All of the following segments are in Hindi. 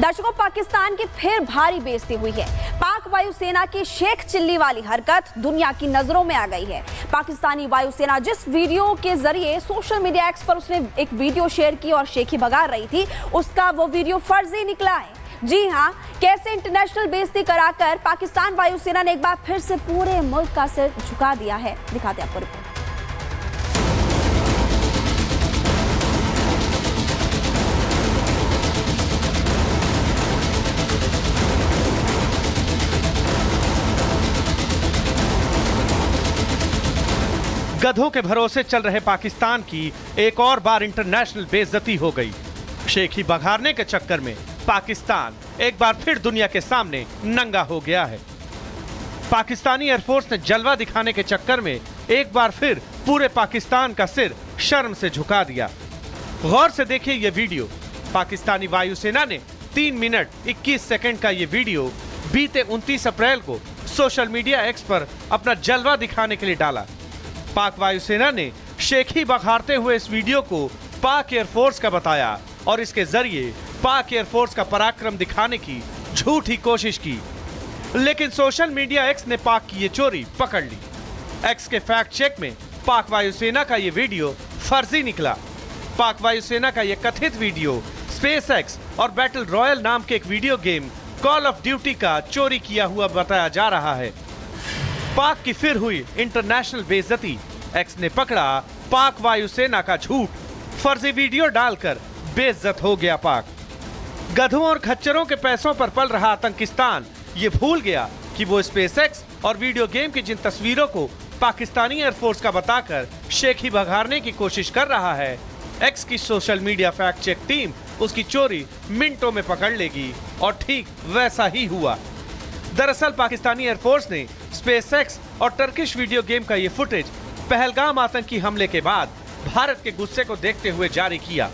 दर्शकों, पाकिस्तान की फिर भारी बेइज्जती हुई है। पाक वायुसेना की शेख चिल्ली वाली हरकत दुनिया की नजरों में आ गई है। पाकिस्तानी वायुसेना जिस वीडियो के जरिए सोशल मीडिया एक्स पर उसने एक वीडियो शेयर की और शेखी भगा रही थी, उसका वो वीडियो फर्जी निकला है। जी हां, कैसे इंटरनेशनल बेइज्जती कराकर पाकिस्तान वायुसेना ने एक बार फिर से पूरे मुल्क का सिर झुका दिया है। दिखाते हैं आपको रिपोर्ट। गधों के भरोसे चल रहे पाकिस्तान की एक और बार इंटरनेशनल बेइज्जती हो गई। शेखी बघारने के चक्कर में पाकिस्तान एक बार फिर दुनिया के सामने नंगा हो गया है। पाकिस्तानी एयरफोर्स ने जलवा दिखाने के चक्कर में एक बार फिर पूरे पाकिस्तान का सिर शर्म से झुका दिया। गौर से देखिए ये वीडियो। पाकिस्तानी वायुसेना ने 3 मिनट 21 सेकंड का ये वीडियो बीते 29 अप्रैल को सोशल मीडिया एक्स पर अपना जलवा दिखाने के लिए डाला। पाक वायुसेना ने शेखी बघारते हुए इस वीडियो को पाक एयरफोर्स का बताया और इसके जरिए पाक एयरफोर्स का पराक्रम दिखाने की झूठी कोशिश की। लेकिन सोशल मीडिया एक्स ने पाक की ये चोरी पकड़ ली। एक्स के फैक्ट चेक में पाक वायुसेना का ये वीडियो फर्जी निकला। पाक वायुसेना का ये कथित वीडियो स्पेस एक्स और बैटल रॉयल नाम के एक video game call of duty का चोरी किया हुआ बताया जा रहा है। पाक की फिर हुई इंटरनेशनल बेइज्जती। एक्स ने पकड़ा पाक वायुसेना का झूठ। फर्जी वीडियो डालकर बेइज्जत हो गया पाक। गधों और खच्चरों के पैसों पर पल रहा आतंकिस्तान ये भूल गया कि वो स्पेस एक्स और वीडियो गेम की जिन तस्वीरों को पाकिस्तानी एयरफोर्स का बताकर शेखी भगारने की कोशिश कर रहा है, एक्स की social media fact check team उसकी चोरी मिनटों में पकड़ लेगी। और ठीक वैसा ही हुआ। दरअसल पाकिस्तानी एयरफोर्स ने स्पेस एक्स और टर्किश वीडियो गेम का ये फुटेज पहलगाम आतंकी हमले के बाद भारत के गुस्से को देखते हुए जारी किया।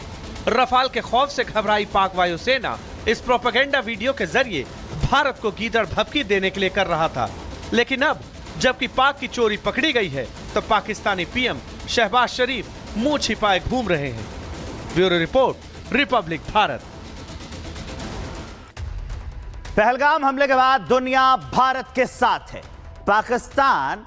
रफाल के खौफ से घबराई पाक वायुसेना इस प्रोपेगेंडा वीडियो के जरिए भारत को गीदड़ भभकी देने के लिए कर रहा था। लेकिन अब जबकि पाक की चोरी पकड़ी गई है तो पाकिस्तानी पीएम शहबाज शरीफ मुंह छिपाए घूम रहे हैं। Bureau report, Republic Bharat. Pahalgam हमले के बाद दुनिया भारत के साथ है। पाकिस्तान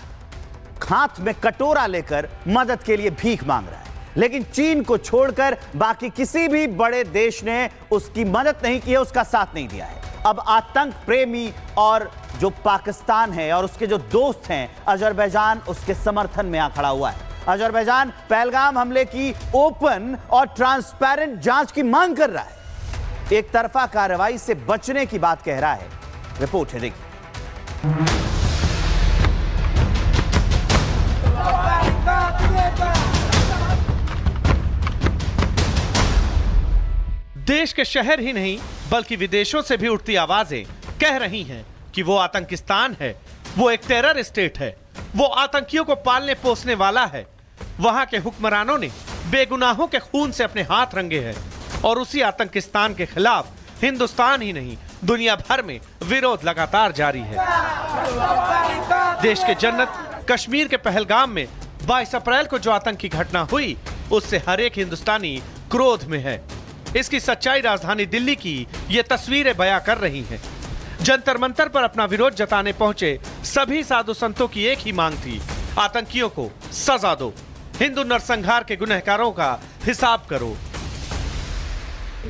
हाथ में कटोरा लेकर मदद के लिए भीख मांग रहा है, लेकिन चीन को छोड़कर बाकी किसी भी बड़े देश ने उसकी मदद नहीं की है, उसका साथ नहीं दिया है। अब आतंक प्रेमी और जो पाकिस्तान है और उसके जो दोस्त हैं अजरबैजान, उसके समर्थन में आ खड़ा हुआ है। अजरबैजान पहलगाम हमले की ओपन और ट्रांसपेरेंट जांच की मांग कर रहा है। एक तरफा कार्रवाई से बचने की बात कह रहा है। रिपोर्ट है, देखिए। देश के शहर ही नहीं बल्कि विदेशों से भी उठती आवाजें कह रही हैं कि वो आतंकिस्तान है, वो एक टेरर स्टेट है, वो आतंकियों को पालने पोसने वाला है। वहां के हुक्मरानों ने बेगुनाहों के खून से अपने हाथ रंगे हैं और उसी आतंकिस्तान के खिलाफ हिंदुस्तान ही नहीं दुनिया भर में विरोध लगातार जारी है। देश के जन्नत कश्मीर के पहलगाम में 22 अप्रैल को जो आतंकी घटना हुई, उससे हर एक हिंदुस्तानी क्रोध में है। इसकी सच्चाई राजधानी दिल्ली की ये तस्वीरें बयां कर रही हैं। जंतर मंतर पर अपना विरोध जताने पहुंचे सभी साधु संतों की एक ही मांग थी, आतंकियों को सजा दो, हिंदू नरसंहार के गुनहगारों का हिसाब करो।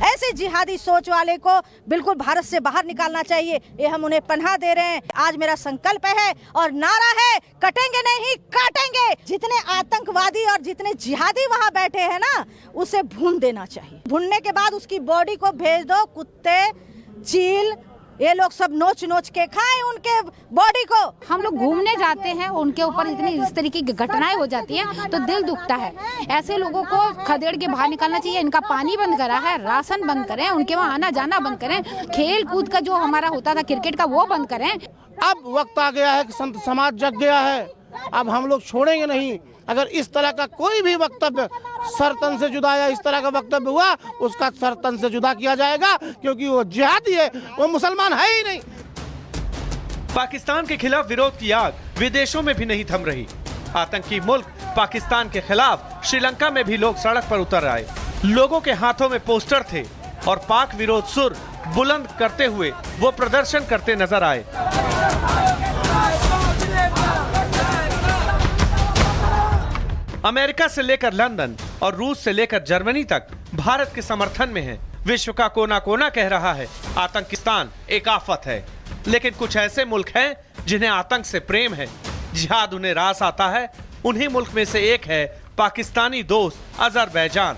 ऐसे जिहादी सोच वाले को बिल्कुल भारत से बाहर निकालना चाहिए। ये हम उन्हें पनाह दे रहे हैं। आज मेरा संकल्प है और नारा है, कटेंगे नहीं काटेंगे। जितने आतंकवादी और जितने जिहादी वहाँ बैठे हैं ना, उसे भून देना चाहिए। भूनने के बाद उसकी बॉडी को भेज दो, कुत्ते, चील, ये लोग सब नोच नोच के खाएं उनके बॉडी को। हम लोग घूमने जाते हैं, उनके ऊपर इतनी इस तरीके की घटनाएं हो जाती हैं तो दिल दुखता है। ऐसे लोगों को खदेड़ के बाहर निकालना चाहिए। इनका पानी बंद करा है, राशन बंद करें, उनके वहाँ आना जाना बंद करें, खेल कूद का जो हमारा होता था क्रिकेट का वो बंद करें। अब वक्त आ गया है कि संत समाज जग गया है। अब हम लोग छोड़ेंगे नहीं। अगर इस तरह का कोई भी वक्तव्य सरतन से जुदा या इस तरह का वक्तव्य हुआ, उसका सरतन से जुदा किया जाएगा, क्योंकि वो जिहादी है, वो मुसलमान है ही नहीं। पाकिस्तान के खिलाफ विरोध की आग विदेशों में भी नहीं थम रही। आतंकी मुल्क पाकिस्तान के खिलाफ श्रीलंका में भी लोग सड़क पर उतर आए। लोगों के हाथों में पोस्टर थे, और पाक विरोध सुर बुलंद करते हुए वो प्रदर्शन करते नजर आए। अमेरिका से लेकर लंदन और रूस से लेकर जर्मनी तक भारत के समर्थन में है। विश्व का कोना कोना कह रहा है आतंकिस्तान एक आफत है। लेकिन कुछ ऐसे मुल्क हैं जिन्हें आतंक से प्रेम है, जिहाद उन्हें रास आता है। उन्हीं मुल्क में से एक है पाकिस्तानी दोस्त अजरबैजान।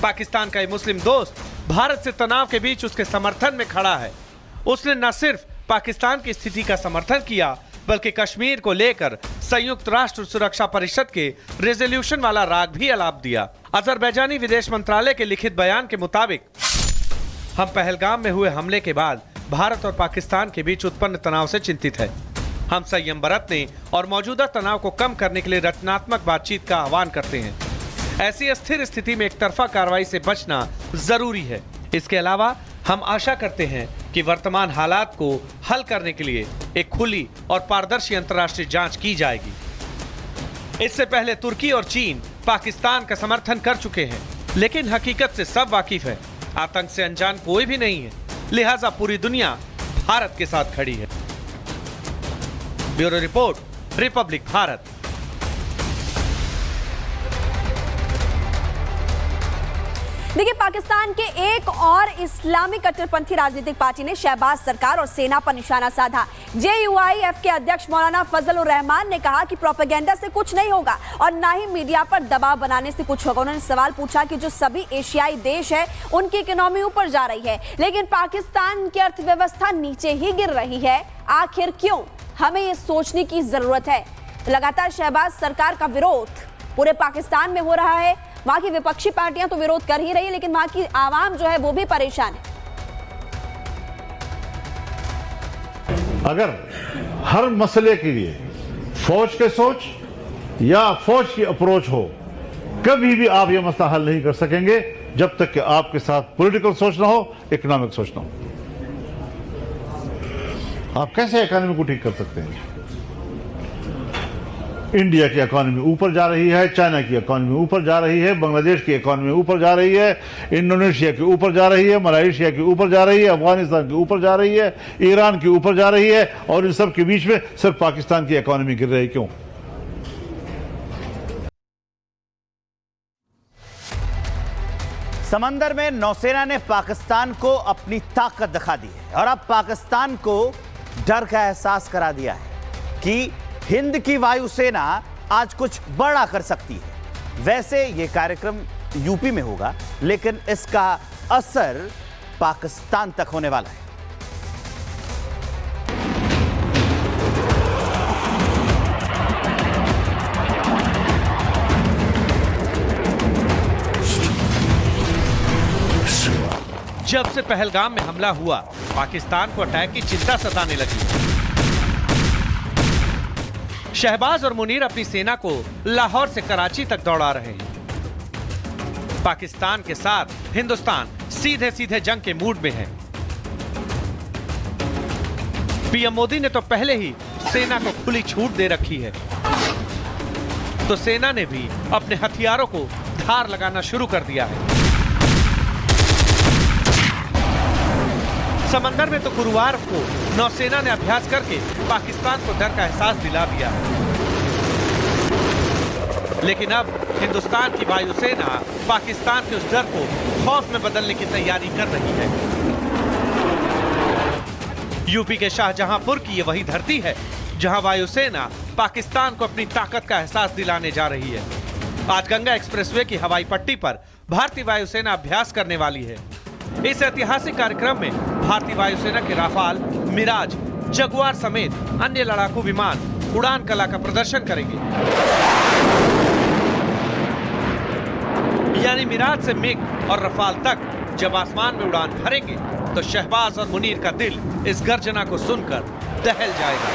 पाकिस्तान का ये मुस्लिम दोस्त भारत से तनाव के बीच उसके समर्थन में खड़ा है। उसने न सिर्फ पाकिस्तान की स्थिति का समर्थन किया, बल्कि कश्मीर को लेकर संयुक्त राष्ट्र सुरक्षा परिषद के रेजोल्यूशन वाला राग भी अलाप दिया। अजरबैजानी विदेश मंत्रालय के लिखित बयान के मुताबिक, हम पहलगाम में हुए हमले के बाद भारत और पाकिस्तान के बीच उत्पन्न तनाव से चिंतित है। हम संयम बरतने और मौजूदा तनाव को कम करने के लिए रचनात्मक बातचीत का आह्वान करते हैं। ऐसी अस्थिर स्थिति में एक तरफा कार्रवाई से बचना जरूरी है। इसके अलावा हम आशा करते हैं कि वर्तमान हालात को हल करने के लिए एक खुली और पारदर्शी अंतर्राष्ट्रीय जांच की जाएगी। इससे पहले तुर्की और चीन पाकिस्तान का समर्थन कर चुके हैं, लेकिन हकीकत से सब वाकिफ है, आतंक से अनजान कोई भी नहीं है। लिहाजा पूरी दुनिया भारत के साथ खड़ी है। Bureau report, Republic Bharat. देखिए, पाकिस्तान के एक और इस्लामी कट्टरपंथी राजनीतिक पार्टी ने शहबाज सरकार और सेना पर निशाना साधा। JUIF के अध्यक्ष मौलाना फजल उर रहमान ने कहा कि प्रोपेगेंडा से कुछ नहीं होगा और ना ही मीडिया पर दबाव बनाने से कुछ होगा। उन्होंने सवाल पूछा कि जो सभी एशियाई देश है उनकी इकोनॉमी ऊपर जा रही है, लेकिन पाकिस्तान की अर्थव्यवस्था नीचे ही गिर रही है, आखिर क्यों? हमें ये सोचने की जरूरत है। लगातार शहबाज सरकार का विरोध पूरे पाकिस्तान में हो रहा है। वहां की विपक्षी पार्टियां तो विरोध कर ही रही है, लेकिन वहां की आवाम जो है वो भी परेशान है। अगर हर मसले के लिए फौज के सोच या फौज की अप्रोच हो, कभी भी आप यह मसला हल नहीं कर सकेंगे जब तक कि आपके साथ पॉलिटिकल सोच ना हो, इकोनॉमिक सोच ना हो। आप कैसे इकोनॉमी को ठीक कर सकते हैं? इंडिया की इकोनॉमी ऊपर जा रही है, चाइना की इकोनॉमी ऊपर जा रही है, बांग्लादेश की इकोनॉमी ऊपर जा रही है, इंडोनेशिया की ऊपर जा रही है, मलेशिया की ऊपर जा रही है, अफगानिस्तान की ऊपर जा रही है, ईरान की ऊपर जा रही है, और इन सब के बीच में सिर्फ पाकिस्तान की इकोनॉमी गिर रही। क्यों? समंदर में नौसेना ने पाकिस्तान को अपनी ताकत दिखा दी है और अब पाकिस्तान को डर का एहसास करा दिया है कि हिंद की वायुसेना आज कुछ बड़ा कर सकती है। वैसे ये कार्यक्रम यूपी में होगा, लेकिन इसका असर पाकिस्तान तक होने वाला है। जब से पहलगाम में हमला हुआ, पाकिस्तान को अटैक की चिंता सताने लगी। शहबाज और मुनीर अपनी सेना को लाहौर से कराची तक दौड़ा रहे हैं। पाकिस्तान के साथ हिंदुस्तान सीधे सीधे जंग के मूड में है। पीएम मोदी ने तो पहले ही सेना को खुली छूट दे रखी है, तो सेना ने भी अपने हथियारों को धार लगाना शुरू कर दिया है। समंदर में तो गुरुवार को नौसेना ने अभ्यास करके पाकिस्तान को डर का एहसास दिला दिया है, लेकिन अब हिंदुस्तान की वायुसेना पाकिस्तान के उस डर को खौफ में बदलने की तैयारी कर रही है। यूपी के शाहजहांपुर की ये वही धरती है जहां वायुसेना पाकिस्तान को अपनी ताकत का एहसास दिलाने जा रही है। आज गंगा एक्सप्रेसवे की हवाई पट्टी पर भारतीय वायुसेना अभ्यास करने वाली है। इस ऐतिहासिक कार्यक्रम में भारतीय वायुसेना के राफाल, मिराज, जगुआर समेत अन्य लड़ाकू विमान उड़ान कला का प्रदर्शन करेंगे। यानी मिराज से मिग और रफाल तक जब आसमान में उड़ान भरेंगे तो शहबाज और मुनीर का दिल इस गर्जना को सुनकर दहल जाएगा।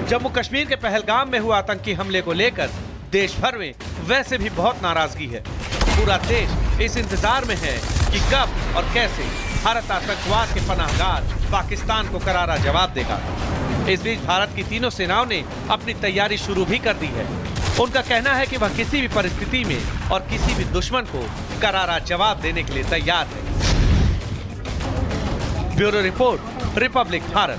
जम्मू कश्मीर के पहलगाम में हुए आतंकी हमले को लेकर देश भर में वैसे भी बहुत नाराजगी है। पूरा देश इस इंतजार में है कि कब और कैसे भारत आतंकवाद के पनाहगार पाकिस्तान को करारा जवाब देगा। इस बीच भारत की तीनों सेनाओं ने अपनी तैयारी शुरू भी कर दी है। उनका कहना है कि वह किसी भी परिस्थिति में और किसी भी दुश्मन को करारा जवाब देने के लिए तैयार है। Bureau report, Republic Bharat.